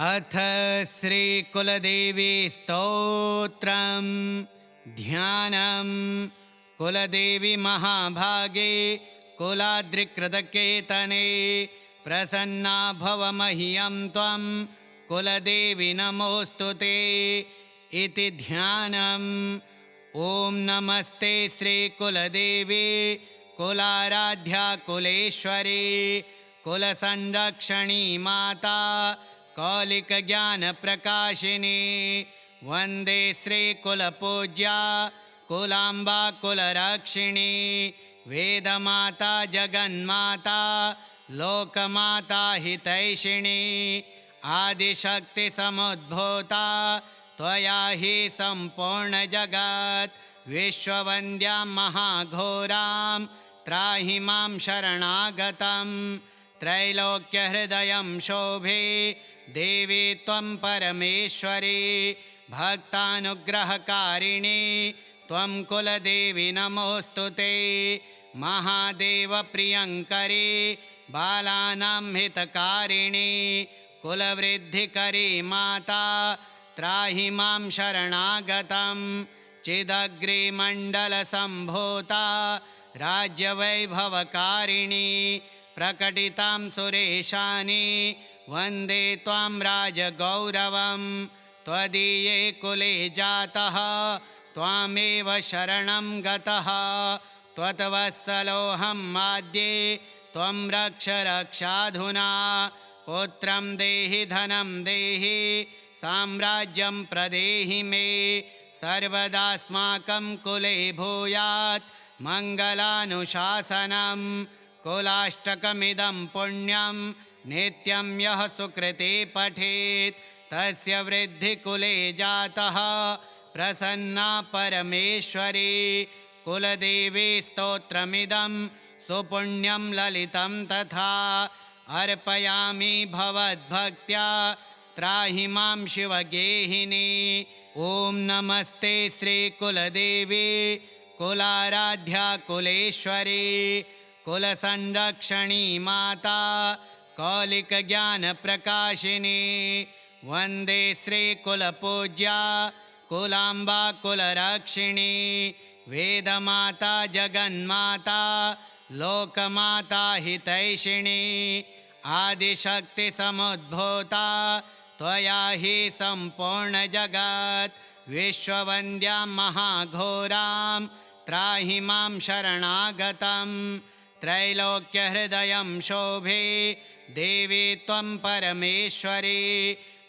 अथ श्रीकुलदेवी स्तोत्रम् ध्यानम्। कुलदेवी महाभागे कुलाद्रिकृतकेतने प्रसन्ना भव मह्यं त्वं कुलदेवी नमोऽस्तुते इति ध्यानम्। ॐ नमस्ते श्रीकुलदेवी कुलाराध्या कुलेश्वरी कुलसंरक्षणी माता कौलिकज्ञानप्रकाशिनी वन्दे श्रीकुलपूज्या कुलाम्बा कुलरक्षिणी वेदमाता जगन्माता लोकमाता हितैषिणी आदिशक्तिसमुद्भूता त्वया हि सम्पूर्णजगत् विश्ववन्द्यां महाघोरां त्राहि मां शरणागतं त्रैलोक्यहृदयं शोभे देवी त्वं परमेश्वरी भक्तानुग्रहकारिणी त्वं कुलदेवी नमोऽस्तु ते महादेवप्रियङ्करी बालानां हितकारिणी कुलवृद्धिकरी माता त्राहि मां शरणागतं चिदग्रिमण्डलसम्भूता राज्यवैभवकारिणी प्रकटितां सुरेशानि वन्दे त्वां राजगौरवं त्वदीये कुले जातः त्वामेव शरणं गतः त्वत्वत्सलोऽहं माद्ये त्वं रक्ष रक्षाधुना पुत्रं देहि धनं देहि साम्राज्यं प्रदेहि मे सर्वदास्माकं कुले भूयात् मङ्गलानुशासनं कुलाष्टकमिदं पुण्यं नित्यं यः सुकृते पठेत् तस्य वृद्धिकुले जातः प्रसन्ना परमेश्वरी कुलदेवी स्तोत्रमिदं सुपुण्यं ललितं तथा अर्पयामि भवद्भक्त्या त्राहि मां शिवगेहिनी। ॐ नमस्ते श्रीकुलदेवी कुलाराध्या कुलेश्वरी कुलसंरक्षणी माता कौलिकज्ञानप्रकाशिनी वन्दे श्रीकुलपूज्या कुलाम्बा कुलरक्षिणी वेदमाता जगन्माता लोकमाता हितैषिणी आदिशक्तिसमुद्भूता त्वया हि सम्पूर्णजगत् विश्ववन्द्यां महाघोरां त्राहि मां शरणागतं त्रैलोक्यहृदयं शोभे देवी त्वं परमेश्वरी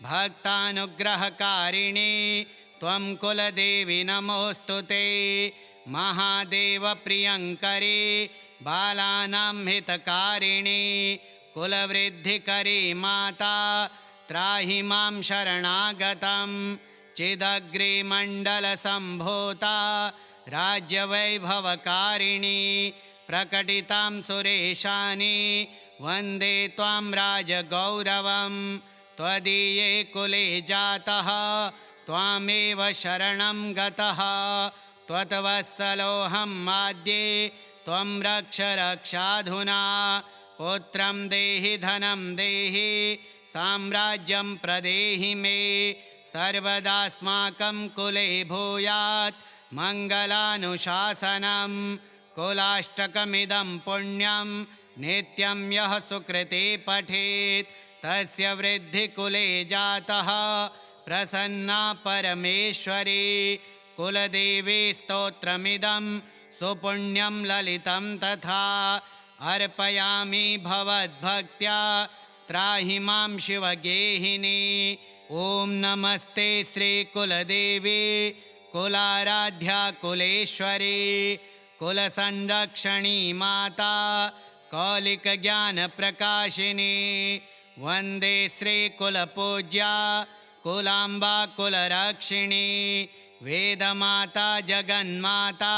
भक्तानुग्रहकारिणी त्वं कुलदेवी नमोऽस्तु ते महादेवप्रियङ्करी बालानां हितकारिणी कुलवृद्धिकरी माता त्राहि मां शरणागतं चिदग्रिमण्डलसम्भूता राज्यवैभवकारिणी प्रकटितां सुरेशानि वन्दे त्वां राजगौरवं त्वदीये कुले जातः त्वामेव शरणं गतः त्वत्वत्सलोऽहं माद्ये त्वं रक्ष रक्षाधुना पुत्रं देहि धनं देहि साम्राज्यं प्रदेहि मे सर्वदास्माकं कुले भूयात् मङ्गलानुशासनं कुलाष्टकमिदं पुण्यं नित्यं यः सुकृते पठेत् तस्य वृद्धिकुले जातः प्रसन्ना परमेश्वरी कुलदेवी स्तोत्रमिदं सुपुण्यं ललितं तथा अर्पयामि भवद्भक्त्या त्राहि मां शिवगेहिनी। ॐ नमस्ते श्रीकुलदेवी कुलाराध्या कुलेश्वरी कुलसंरक्षणी माता कौलिकज्ञानप्रकाशिनी वन्दे श्रीकुलपूज्या कुलाम्बा कुलरक्षिणी वेदमाता जगन्माता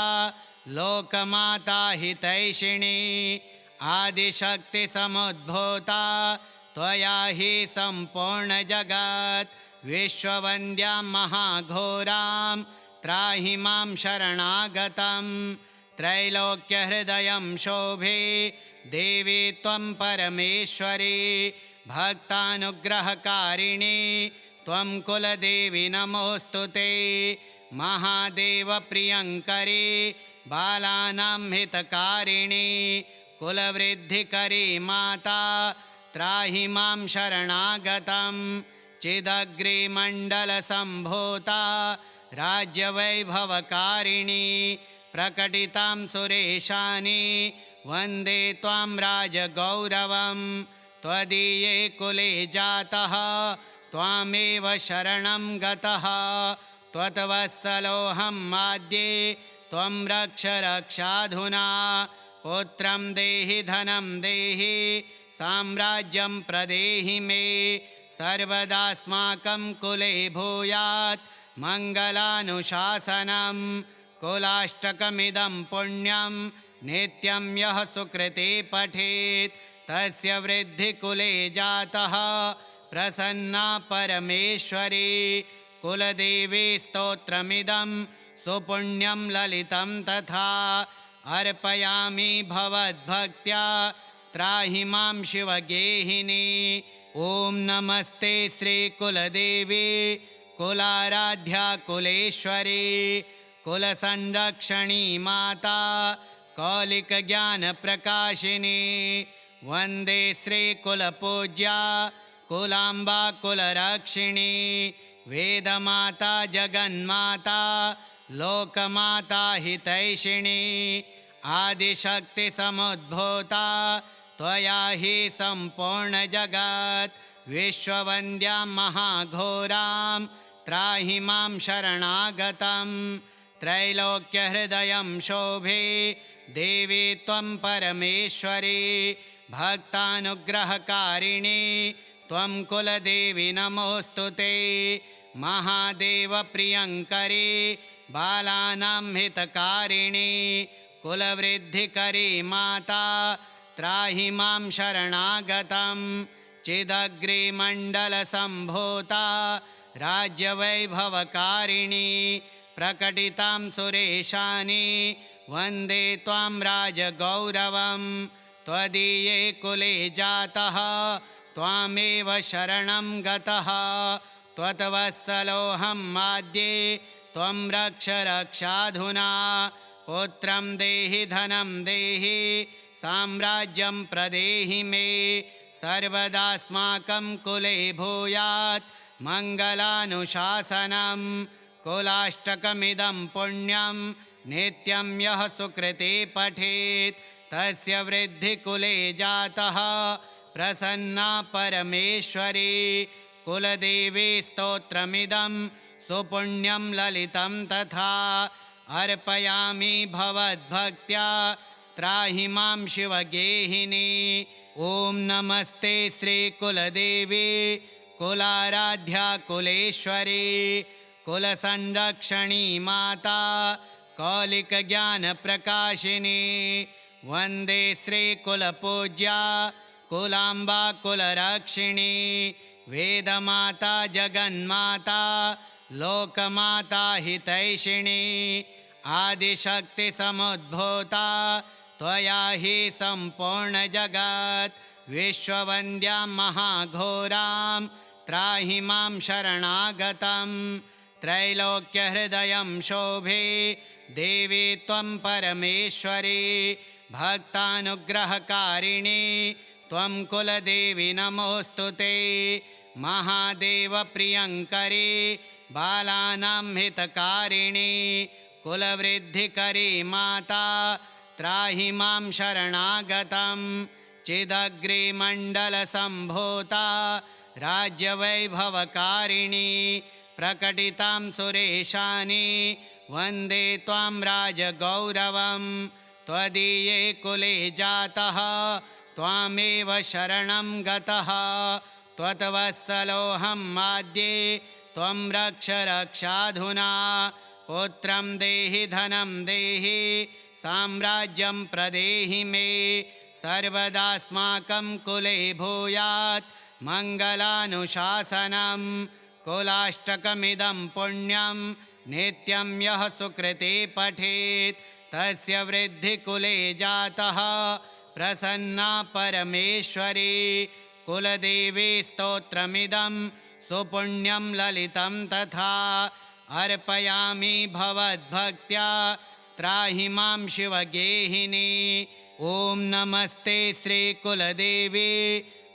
लोकमाता हितैषिणी आदिशक्तिसमुद्भूता त्वया हि सम्पूर्णजगत् विश्ववन्द्यां महाघोरां त्राहि मां शरणागतं त्रैलोक्यहृदयं शोभे देवी त्वं परमेश्वरी भक्तानुग्रहकारिणी त्वं कुलदेवी नमोऽस्तु ते। महादेवप्रियङ्करी बालानां हितकारिणी कुलवृद्धिकरी माता त्राहि मां शरणागतं। चिदग्रिमण्डलसम्भूता राज्यवैभवकारिणी प्रकटितां सुरेशानि वन्दे त्वां राजगौरवं। त्वदीये कुले जातः त्वामेव शरणं गतः त्वत्वत्सलोऽहं माद्ये त्वं रक्ष रक्षाधुना। पुत्रं देहि धनं देहि साम्राज्यं प्रदेहि मे सर्वदास्माकं कुले भूयात् मङ्गलानुशासनं। कुलाष्टकमिदं पुण्यं नित्यं यः सुकृते पठेत् तस्य वृद्धिकुले जातः प्रसन्ना परमेश्वरी। कुलदेवी स्तोत्रमिदं सुपुण्यं ललितं तथा अर्पयामि भवद्भक्त्या त्राहि मां शिवगेहिनी। ॐ नमस्ते श्रीकुलदेवी कुलाराध्या कुलेश्वरी कुलसंरक्षणी माता कौलिकज्ञानप्रकाशिनी। वन्दे श्रीकुलपूज्या कुलाम्बा कुलरक्षिणी वेदमाता जगन्माता लोकमाता हितैषिणी। आदिशक्तिसमुद्भूता त्वया हि सम्पूर्णजगत् विश्ववन्द्यां महाघोरां त्राहि मां शरणागतं। त्रैलोक्यहृदयं शोभे देवी त्वं परमेश्वरी भक्तानुग्रहकारिणी त्वं कुलदेवी नमोऽस्तु ते। महादेवप्रियङ्करी बालानां हितकारिणी कुलवृद्धिकरी माता त्राहि मां शरणागतं। चिदग्रिमण्डलसम्भूता राज्यवैभवकारिणी प्रकटितां सुरेशानि वन्दे त्वां राजगौरवं। त्वदीये कुले जातः त्वामेव शरणं गतः त्वत्वत्सलोऽहं माद्ये त्वं रक्ष रक्षाधुना। पुत्रं देहि धनं देहि साम्राज्यं प्रदेहि मे सर्वदास्माकं कुले भूयात् मङ्गलानुशासनं। कुलाष्टकमिदं पुण्यं नित्यं यः सुकृते पठेत् तस्य वृद्धिकुले जातः प्रसन्ना परमेश्वरी। कुलदेवी स्तोत्रमिदं सुपुण्यं ललितं तथा अर्पयामि भवद्भक्त्या त्राहि मां शिवगेहिनी। ॐ नमस्ते श्रीकुलदेवी कुलाराध्या कुलेश्वरी कुलसंरक्षणी माता कौलिकज्ञानप्रकाशिनी। वन्दे श्रीकुलपूज्या कुलाम्बा कुलरक्षिणी वेदमाता जगन्माता लोकमाता हितैषिणी। आदिशक्तिसमुद्भूता त्वया हि सम्पूर्णजगत् विश्ववन्द्यां महाघोरां त्राहि मां शरणागतं। त्रैलोक्यहृदयं शोभे देवी त्वं परमेश्वरी भक्तानुग्रहकारिणी त्वं कुलदेवी नमोऽस्तु ते। महादेवप्रियङ्करी बालानां हितकारिणी कुलवृद्धिकरी माता त्राहि मां शरणागतं। चिदग्रिमण्डलसम्भूता राज्यवैभवकारिणी प्रकटितां सुरेशानि वन्दे त्वां राजगौरवं। त्वदीये कुले जातः त्वामेव शरणं गतः त्वत्वत्सलोऽहं माद्ये त्वं रक्ष रक्षाधुना। पुत्रं देहि धनं देहि साम्राज्यं प्रदेहि मे सर्वदास्माकं कुले भूयात् मङ्गलानुशासनं। कुलाष्टकमिदं पुण्यं नित्यं यः सुकृते पठेत् तस्य वृद्धिकुले जातः प्रसन्ना परमेश्वरी। कुलदेवी स्तोत्रमिदं सुपुण्यं ललितं तथा अर्पयामि भवद्भक्त्या त्राहि मां शिवगेहिनी। ॐ नमस्ते श्रीकुलदेवी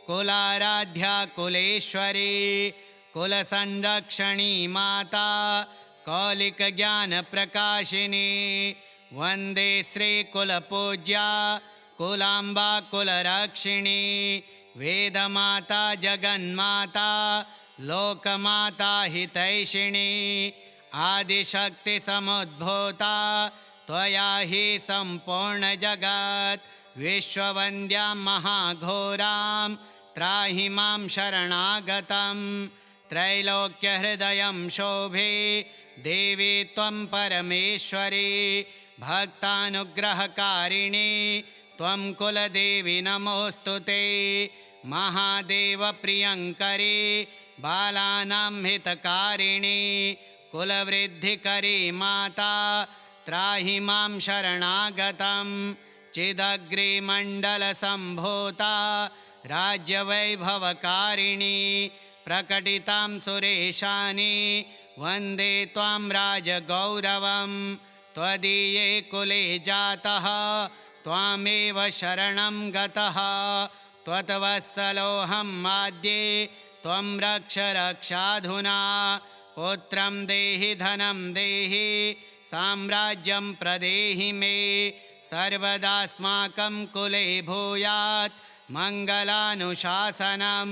कुलाराध्या कुलेश्वरी कुलसंरक्षणी माता कौलिकज्ञानप्रकाशिनी। वन्दे श्रीकुलपूज्या कुलाम्बा कुलरक्षिणी वेदमाता जगन्माता लोकमाता हितैषिणी। आदिशक्तिसमुद्भूता त्वया हि सम्पूर्णजगत् विश्ववन्द्यां महाघोरां त्राहि मां शरणागतं। त्रैलोक्यहृदयं शोभे देवी त्वं परमेश्वरी भक्तानुग्रहकारिणी त्वं कुलदेवी नमोऽस्तु ते। महादेवप्रियङ्करी बालानां हितकारिणी कुलवृद्धिकरी माता त्राहि मां शरणागतं। चिदग्रिमण्डलसम्भूता राज्यवैभवकारिणी प्रकटितां सुरेशानि वन्दे त्वां राजगौरवं। त्वदीये कुले जातः त्वामेव शरणं गतः त्वत्वत्सलोऽहं आद्ये त्वं रक्ष रक्षाधुना। पुत्रं देहि धनं देहि साम्राज्यं प्रदेहि मे सर्वदास्माकं कुले भूयात् मङ्गलानुशासनं।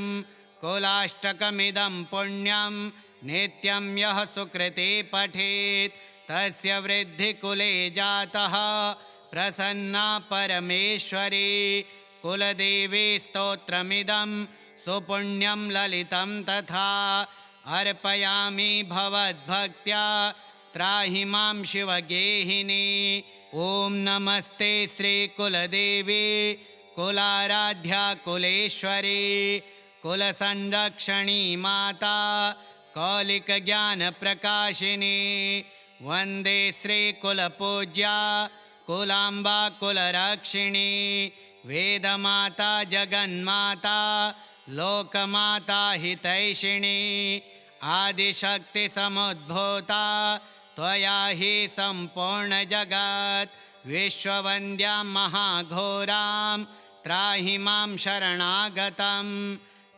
कुलाष्टकमिदं पुण्यं नित्यं यः सुकृते पठेत् तस्य वृद्धिकुले जातः प्रसन्ना परमेश्वरी। कुलदेवी स्तोत्रमिदं सुपुण्यं ललितं तथा अर्पयामि भवद्भक्त्या त्राहि मां शिवगेहिनी। ॐ नमस्ते श्रीकुलदेवी कुलाराध्या कुलेश्वरी कुलसंरक्षणी माता कौलिकज्ञानप्रकाशिनी। वन्दे श्रीकुलपूज्या कुलाम्बा कुलरक्षिणी वेदमाता जगन्माता लोकमाता हितैषिणी। आदिशक्तिसमुद्भूता त्वया हि सम्पूर्णजगत् विश्ववन्द्यां महाघोरां त्राहि मां शरणागतं।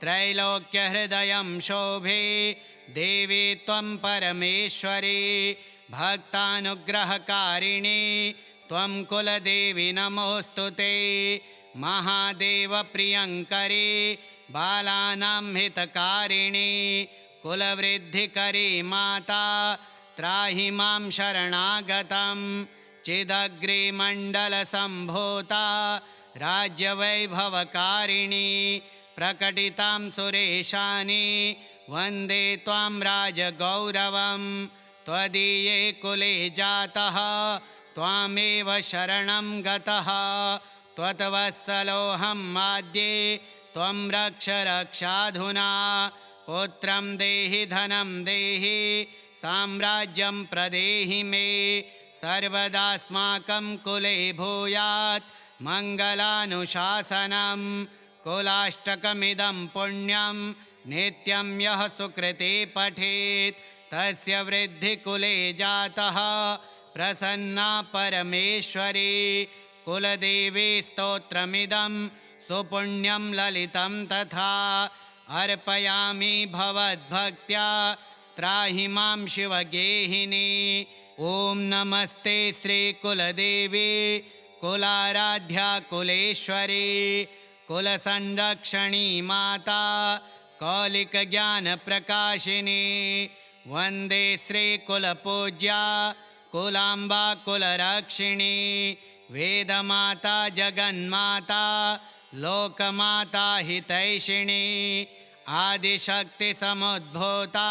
त्रैलोक्यहृदयं शोभे देवी त्वं परमेश्वरी भक्तानुग्रहकारिणी त्वं कुलदेवी नमोऽस्तु ते। महादेवप्रियङ्करी बालानां हितकारिणी कुलवृद्धिकरी माता त्राहि मां शरणागतं। चिदग्रिमण्डलसम्भूता राज्यवैभवकारिणी प्रकटितां सुरेशानि वन्दे त्वां राजगौरवं। त्वदीये कुले जातः त्वामेव शरणं गतः त्वत्वत्सलोऽहं आद्ये त्वं रक्ष रक्षाधुना। पुत्रं देहि धनं देहि साम्राज्यं प्रदेहि मे सर्वदास्माकं कुले भूयात् मङ्गलानुशासनं। कुलाष्टकमिदं पुण्यं नित्यं यः सुकृते पठेत् तस्य वृद्धिकुले जातः प्रसन्ना परमेश्वरी। कुलदेवी स्तोत्रमिदं सुपुण्यं ललितं तथा अर्पयामि भवद्भक्त्या त्राहि मां शिवगेहिनी। ॐ नमस्ते श्रीकुलदेवी कुलाराध्या कुलेश्वरी कुलसंरक्षणी माता कौलिकज्ञानप्रकाशिनी। वन्दे श्रीकुलपूज्या कुलाम्बा कुलरक्षिणी वेदमाता जगन्माता लोकमाता हितैषिणी। आदिशक्तिसमुद्भूता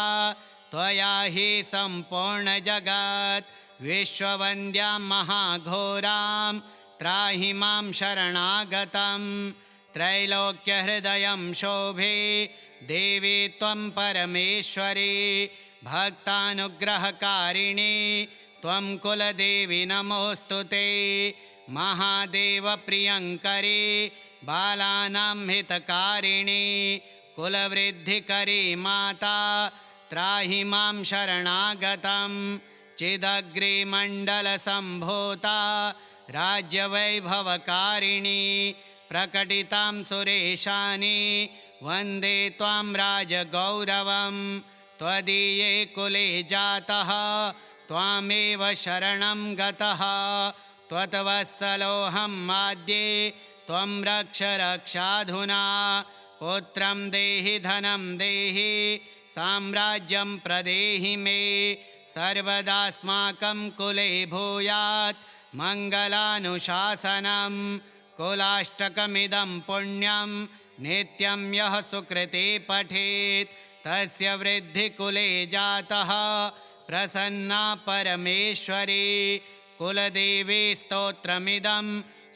त्वया हि सम्पूर्णजगत् विश्ववन्द्यां महाघोरां त्राहि मां शरणागतं। त्रैलोक्यहृदयं शोभे देवी त्वं परमेश्वरी भक्तानुग्रहकारिणी त्वं कुलदेवी नमोऽस्तु ते। महादेवप्रियङ्करी बालानां हितकारिणी कुलवृद्धिकरी माता त्राहि मां शरणागतं चिदग्रिमण्डलसम्भूता राज्यवैभवकारिणी प्रकटितां सुरेशानि वन्दे त्वां राजगौरवं त्वदीये कुले जातः त्वामेव शरणं गतः त्वत्वत्सलोऽहं माद्ये त्वं रक्ष रक्षाधुना पुत्रं देहि धनं देहि साम्राज्यं प्रदेहि मे सर्वदास्माकं कुले भूयात् मङ्गलानुशासनं कुलाष्टकमिदं पुण्यं नित्यं यः सुकृते पठेत् तस्य वृद्धिकुले जातः प्रसन्ना परमेश्वरी कुलदेवी स्तोत्रमिदं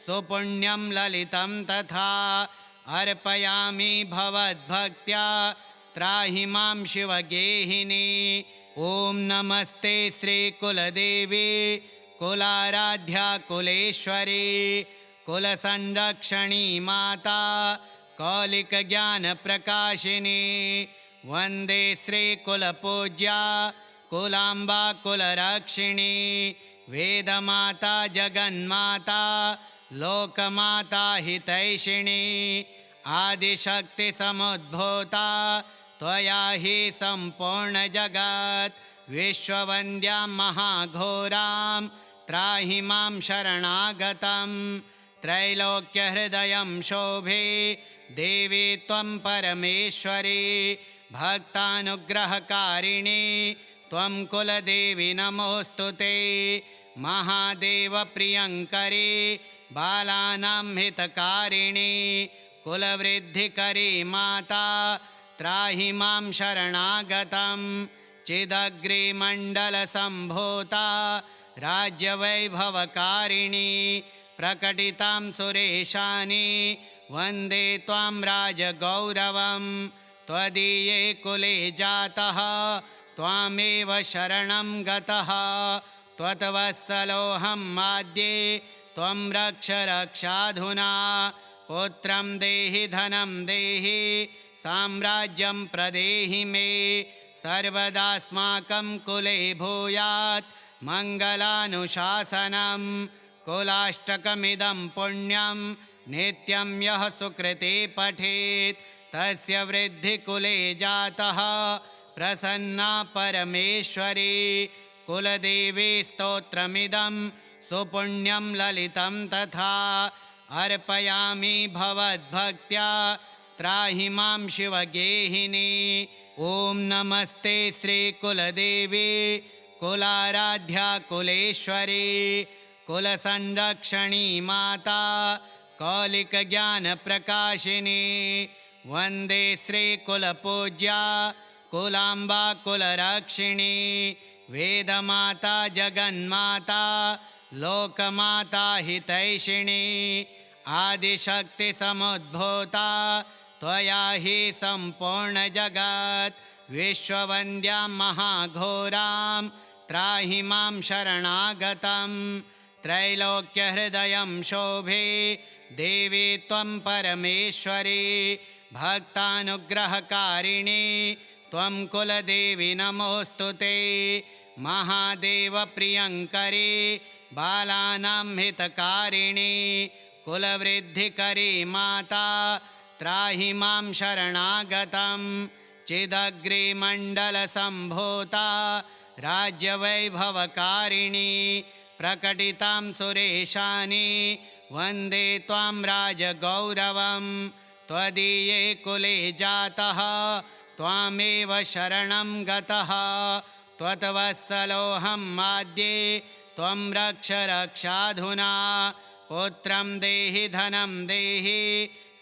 सुपुण्यं ललितं तथा अर्पयामि भवद्भक्त्या त्राहि मां शिवगेहिनी। ॐ नमस्ते श्रीकुलदेवी कुलाराध्या कुलेश्वरी कुलसंरक्षणी माता कौलिकज्ञानप्रकाशिनी वन्दे श्रीकुलपूज्या कुलाम्बा कुलरक्षिणी वेदमाता जगन्माता लोकमाता हितैषिणी आदिशक्तिसमुद्भूता त्वया हि सम्पूर्णजगत् विश्ववन्द्यां महाघोरां त्राहि मां शरणागतं त्रैलोक्यहृदयं शोभे देवी त्वं परमेश्वरी भक्तानुग्रहकारिणी त्वं कुलदेवी नमोऽस्तु ते महादेवप्रियङ्करी बालानां हितकारिणी कुलवृद्धिकरी माता त्राहि मां शरणागतं चिदग्रिमण्डलसम्भूता राज्यवैभवकारिणी प्रकटितां सुरेशानि वन्दे त्वां राजगौरवं त्वदीये कुले जातः त्वामेव शरणं गतः त्वत्वत्सलोऽहं माद्ये त्वं रक्ष रक्षाधुना पुत्रं देहि धनं देहि साम्राज्यं प्रदेहि मे सर्वदास्माकं कुले भूयात् मङ्गलानुशासनं कुलाष्टकमिदं पुण्यं नित्यं यः सुकृते पठेत् तस्य वृद्धिकुले जातः प्रसन्ना परमेश्वरी कुलदेवी स्तोत्रमिदं सुपुण्यं ललितं तथा अर्पयामि भवद्भक्त्या त्राहि मां शिवगेहिनी। ॐ नमस्ते श्रीकुलदेवी कुलाराध्या कुलेश्वरी कुलसंरक्षणी माता कौलिकज्ञानप्रकाशिनी वन्दे श्रीकुलपूज्या कुलाम्बा कुलरक्षिणी वेदमाता जगन्माता लोकमाता हितैषिणी आदिशक्तिसमुद्भूता त्वया हि सम्पूर्णजगत् विश्ववन्द्यां महाघोरां त्राहि मां शरणागतं त्रैलोक्यहृदयं शोभे देवी त्वं परमेश्वरी भक्तानुग्रहकारिणी त्वं कुलदेवी नमोऽस्तु ते महादेवप्रियङ्करी बालानां हितकारिणी कुलवृद्धिकरी माता त्राहि मां शरणागतं चिदग्रिमण्डलसम्भूता राज्यवैभवकारिणी प्रकटितां सुरेशानि वन्दे त्वां राजगौरवं त्वदीये कुले जातः त्वामेव शरणं गतः त्वत्वत्सलोऽहं माद्ये त्वं रक्ष रक्षाधुना पुत्रं देहि धनं देहि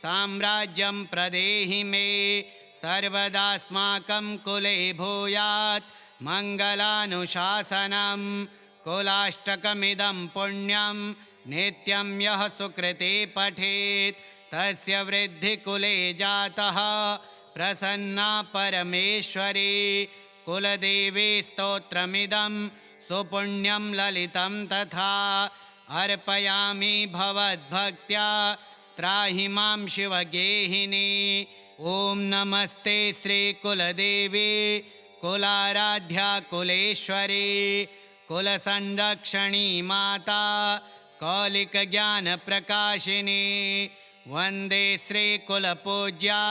साम्राज्यं प्रदेहि मे सर्वदास्माकं कुले भूयात् मङ्गलानुशासनं कुलाष्टकमिदं पुण्यं नित्यं यः सुकृते पठेत् तस्य वृद्धिकुले जातः प्रसन्ना परमेश्वरी कुलदेवी स्तोत्रमिदं सुपुण्यं ललितं तथा अर्पयामि भवद्भक्त्या त्राहि मां शिवगेहिनी। ॐ नमस्ते श्रीकुलदेवी कुलाराध्या कुलेश्वरी कुलसंरक्षणी माता कौलिकज्ञानप्रकाशिनी। वन्दे श्रीकुलपूज्या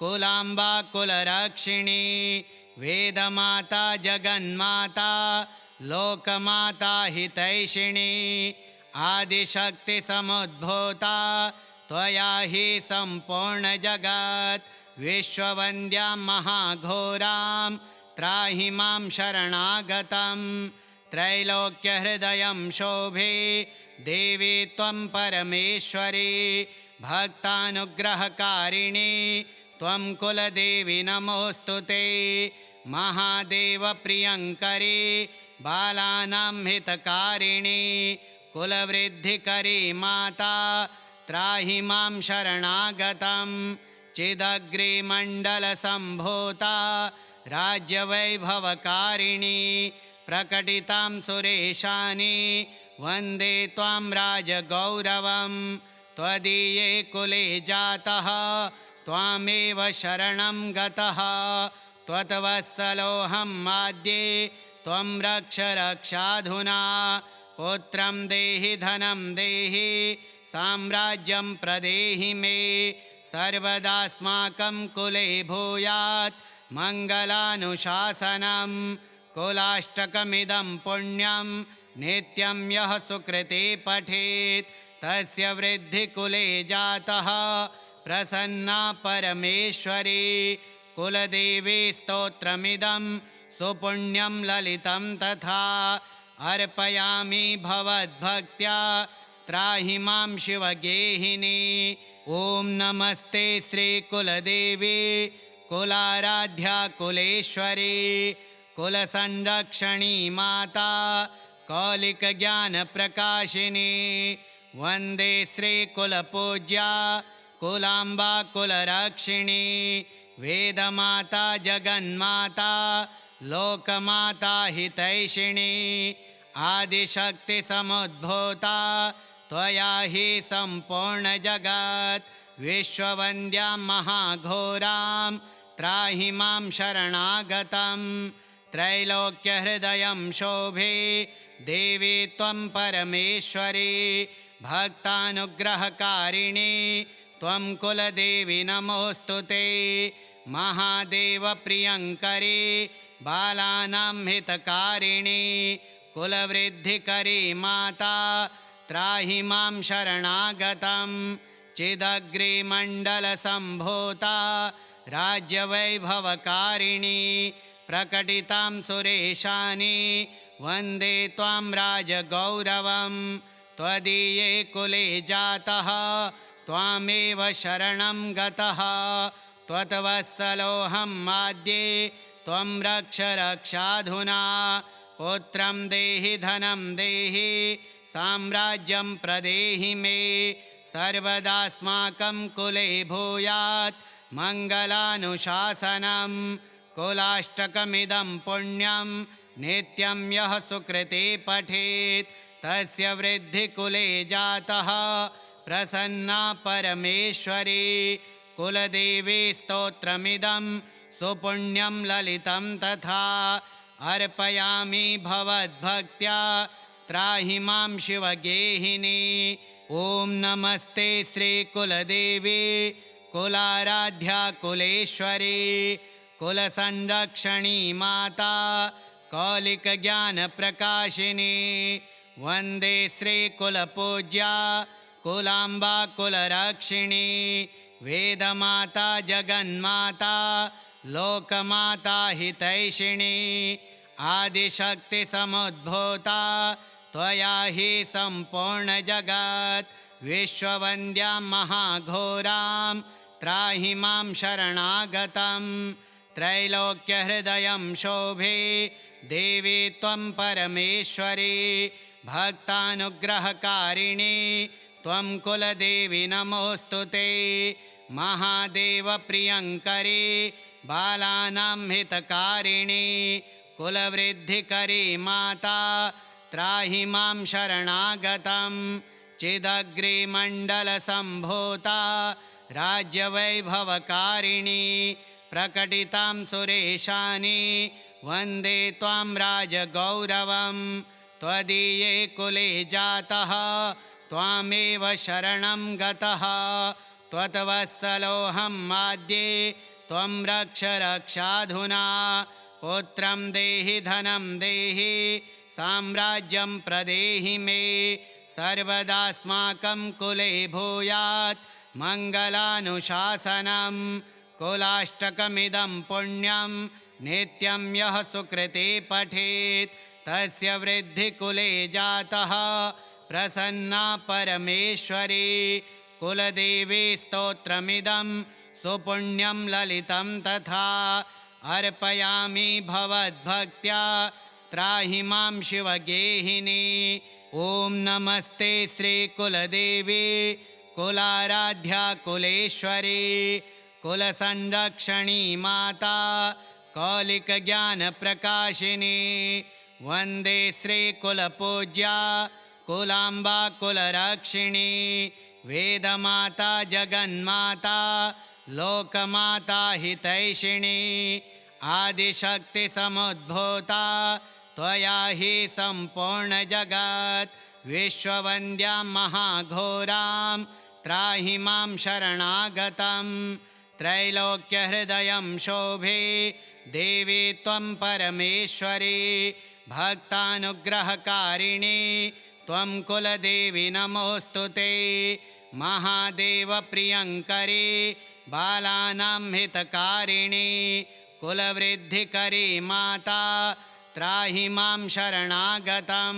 कुलाम्बा कुलरक्षिणी वेदमाता जगन्माता लोकमाता हितैषिणी। आदिशक्तिसमुद्भूता त्वया हि सम्पूर्णजगत्। विश्ववन्द्यां महाघोरां त्राहि मां शरणागतं। त्रैलोक्यहृदयं शोभे देवी त्वं परमेश्वरी भक्तानुग्रहकारिणी त्वं कुलदेवी नमोऽस्तु ते। महादेवप्रियङ्करी बालानां हितकारिणी कुलवृद्धिकरी माता त्राहि मां शरणागतं। चिदग्रिमण्डलसम्भूता राज्यवैभवकारिणी प्रकटितां सुरेशानि वन्दे त्वां राजगौरवं। त्वदीये कुले जातः त्वामेव शरणं गतः। त्वत्वत्सलोऽहं माद्ये त्वं रक्ष रक्षाधुना। पुत्रं देहि धनं देहि साम्राज्यं प्रदेहि मे। सर्वदास्माकं कुले भूयात् मङ्गलानुशासनं। कुलाष्टकमिदं पुण्यं नित्यं यः सुकृते पठेत् तस्य वृद्धिकुले जातः प्रसन्ना परमेश्वरी। कुलदेवी स्तोत्रमिदं सुपुण्यं ललितं तथा अर्पयामि भवद्भक्त्या त्राहि मां शिवगेहिनी। ॐ नमस्ते श्रीकुलदेवी कुलाराध्या कुलेश्वरी कुलसंरक्षणी माता कौलिकज्ञानप्रकाशिनी। वन्दे श्रीकुलपूज्या कुलाम्बा कुलरक्षिणी वेदमाता जगन्माता लोकमाता हितैषिणी। आदिशक्तिसमुद्भूता त्वया हि सम्पूर्णजगत्। विश्ववन्द्यां महाघोरां त्राहि मां शरणागतं। त्रैलोक्यहृदयं शोभे देवी त्वं परमेश्वरी भक्तानुग्रहकारिणी त्वं कुलदेवी नमोऽस्तु ते। महादेवप्रियङ्करी बालानां हितकारिणी कुलवृद्धिकरी माता त्राहि मां शरणागतं। चिदग्रिमण्डलसम्भूता राज्यवैभवकारिणी प्रकटितां सुरेशानि वन्दे त्वां राजगौरवं। त्वदीये कुले जातः त्वामेव शरणं गतः। त्वत्वत्सलोऽहं माद्ये त्वं रक्ष रक्षाधुना। पुत्रं देहि धनं देहि साम्राज्यं प्रदेहि मे। सर्वदास्माकं कुले भूयात् मङ्गलानुशासनं। कुलाष्टकमिदं पुण्यं नित्यं यः सुकृते पठेत् तस्य वृद्धिकुले जातः प्रसन्ना परमेश्वरी। कुलदेवी स्तोत्रमिदं सुपुण्यं ललितं तथा अर्पयामि भवद्भक्त्या त्राहि मां शिवगेहिनी। ॐ नमस्ते श्रीकुलदेवी कुलाराध्या कुलेश्वरी कुलसंरक्षणी माता कौलिकज्ञानप्रकाशिनी। वन्दे श्रीकुलपूज्या कुलाम्बा कुलरक्षिणी वेदमाता जगन्माता लोकमाता हितैषिणी। आदिशक्तिसमुद्भूता त्वया हि सम्पूर्णजगत्। विश्ववन्द्यां महाघोरां त्राहि मां शरणागतं। त्रैलोक्यहृदयं शोभे देवी त्वं परमेश्वरी भक्तानुग्रहकारिणी त्वं कुलदेवी नमोऽस्तु ते। महादेवप्रियङ्करी बालानां हितकारिणी कुलवृद्धिकरी माता त्राहि मां शरणागतं। चिदग्रिमण्डलसम्भूता राज्यवैभवकारिणी प्रकटितां सुरेशानि वन्दे त्वां राजगौरवं त्वदीये कुले जातः त्वामेव शरणं गतः त्वत्वत्सलोऽहं माद्ये त्वं रक्ष रक्षाधुना पुत्रं देहि धनं देहि साम्राज्यं प्रदेहि मे सर्वदास्माकं कुले भूयात् मङ्गलानुशासनं कुलाष्टकमिदं पुण्यं नित्यं यः सुकृते पठेत् तस्य वृद्धिकुले जातः प्रसन्ना परमेश्वरी कुलदेवी स्तोत्रमिदं सुपुण्यं ललितं तथा अर्पयामि भवद्भक्त्या त्राहि मां शिवगेहिनी। ॐ नमस्ते श्रीकुलदेवी कुलाराध्या कुलेश्वरी कुलसंरक्षणी माता कौलिकज्ञानप्रकाशिनी वन्दे श्रीकुलपूज्या कुलाम्बा कुलरक्षिणी वेदमाता जगन्माता लोकमाता हितैषिणी आदिशक्तिसमुद्भूता त्वया हि सम्पूर्णजगत् विश्ववन्द्यां महाघोरां त्राहि मां शरणागतं त्रैलोक्यहृदयं शोभे देवी त्वं परमेश्वरी भक्तानुग्रहकारिणी त्वं कुलदेवी नमोऽस्तु ते महादेवप्रियङ्करी बालानां हितकारिणी कुलवृद्धिकरी माता त्राहि मां शरणागतं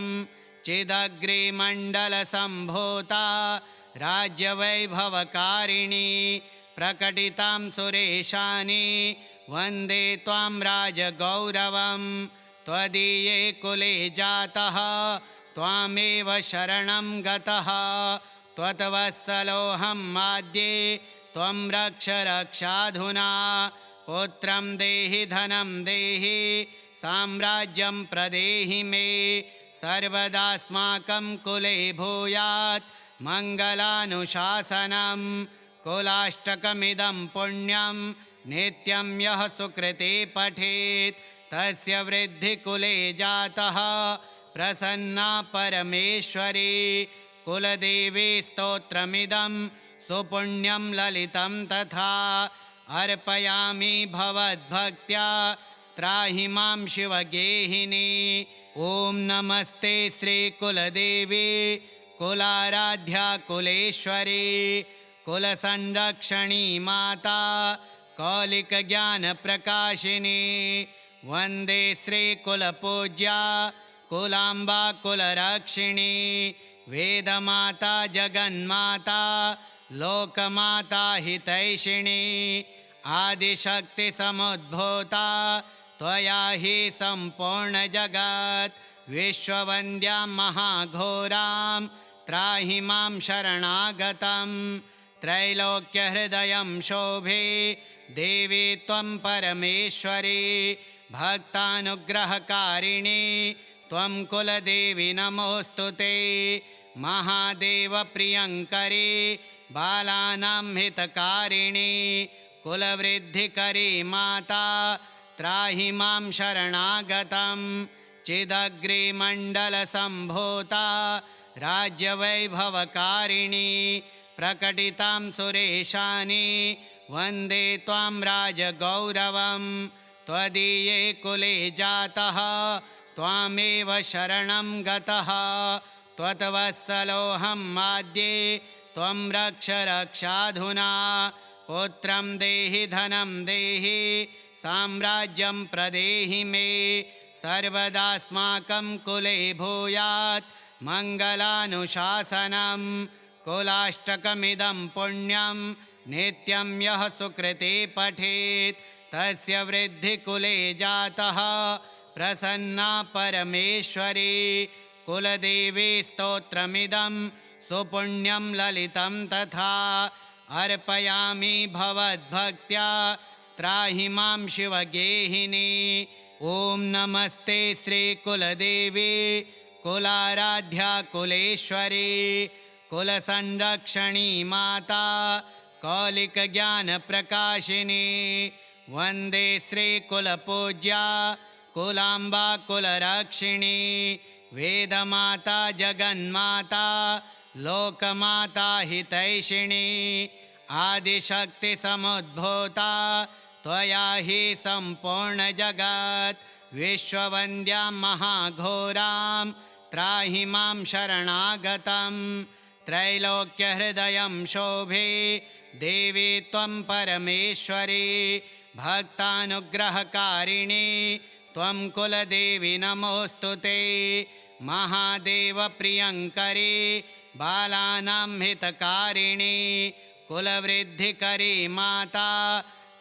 चिदग्रिमण्डलसम्भूता राज्यवैभवकारिणी प्रकटितां सुरेशानि वन्दे त्वां राजगौरवं त्वदीये कुले जातः त्वामेव शरणं गतः त्वत्वत्सलोऽहं माद्ये त्वं रक्ष रक्षाधुना पुत्रं देहि धनं देहि साम्राज्यं प्रदेहि मे सर्वदास्माकं कुले भूयात् मङ्गलानुशासनं कुलाष्टकमिदं पुण्यं नित्यं यः सुकृते पठेत् तस्य वृद्धिकुले जातः प्रसन्ना परमेश्वरी कुलदेवी स्तोत्रमिदं सुपुण्यं ललितं तथा अर्पयामि भवद्भक्त्या त्राहि मां शिवगेहिनी। ॐ नमस्ते श्रीकुलदेवी कुलाराध्या कुलेश्वरी कुलसंरक्षणी माता कौलिकज्ञानप्रकाशिनी वन्दे श्रीकुलपूज्या कुलाम्बा कुलरक्षिणी वेदमाता जगन्माता लोकमाता हितैषिणी आदिशक्तिसमुद्भूता त्वया हि सम्पूर्णजगत् विश्ववन्द्यां महाघोरां त्राहि मां शरणागतं त्रैलोक्यहृदयं शोभे देवी त्वं परमेश्वरी भक्तानुग्रहकारिणी त्वं कुलदेवी नमोऽस्तु ते महादेवप्रियङ्करी बालानां हितकारिणी कुलवृद्धिकरी माता त्राहि मां शरणागतं चिदग्रिमण्डलसम्भूता राज्यवैभवकारिणी प्रकटितां सुरेशानि वन्दे त्वां राजगौरवं त्वदीये कुले जातः त्वामेव शरणं गतः त्वत्वत्सलोऽहं माद्ये त्वं रक्ष रक्षाधुना पुत्रं देहि धनं देहि साम्राज्यं प्रदेहि मे सर्वदास्माकं कुले भूयात् मङ्गलानुशासनं कुलाष्टकमिदं पुण्यं नित्यं यः सुकृते पठेत् तस्य वृद्धिकुले जातः प्रसन्ना परमेश्वरी कुलदेवी स्तोत्रमिदं सुपुण्यं ललितं तथा अर्पयामि भवद्भक्त्या त्राहि मां शिवगेहिनी। ॐ नमस्ते श्रीकुलदेवी कुलाराध्या कुलेश्वरी कुलसंरक्षणी माता कौलिकज्ञानप्रकाशिनी वन्दे श्रीकुलपूज्या कुलाम्बा कुलरक्षिणी वेदमाता जगन्माता लोकमाता हितैषिणी आदिशक्तिसमुद्भूता त्वया हि सम्पूर्णजगत् विश्ववन्द्यां महाघोरां त्राहि मां शरणागतं त्रैलोक्यहृदयं शोभे देवी त्वं परमेश्वरी भक्तानुग्रहकारिणी त्वं कुलदेवी नमोऽस्तु ते महादेवप्रियङ्करी बालानां हितकारिणी कुलवृद्धिकरी माता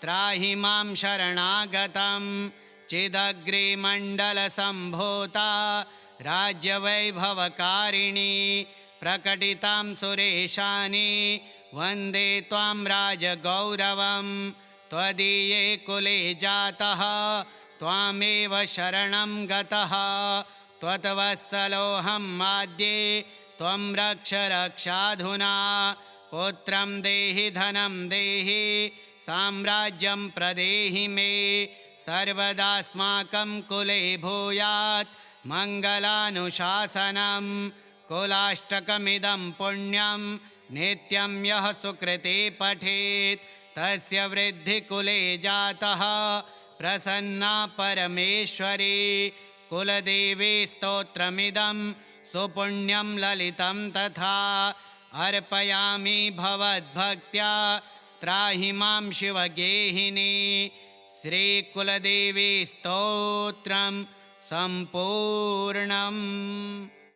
त्राहि मां शरणागतं चिदग्रिमण्डलसम्भूता राज्यवैभवकारिणी प्रकटितां सुरेशानि वन्दे त्वां राजगौरवं त्वदीये कुले जातः त्वामेव शरणं गतः त्वत्वत्सलोऽहं माद्ये त्वं रक्ष रक्षाधुना पुत्रं देहि धनं देहि साम्राज्यं प्रदेहि मे सर्वदास्माकं कुले भूयात् मङ्गलानुशासनं कुलाष्टकमिदं पुण्यं नित्यं यः सुकृते पठेत् तस्य वृद्धिकुले जातः प्रसन्ना परमेश्वरी कुलदेवी स्तोत्रमिदं सुपुण्यं ललितं तथा अर्पयामि भवद्भक्त्या त्राहि मां शिवगेहिनी श्रीकुलदेवी स्तोत्रं सम्पूर्णम्।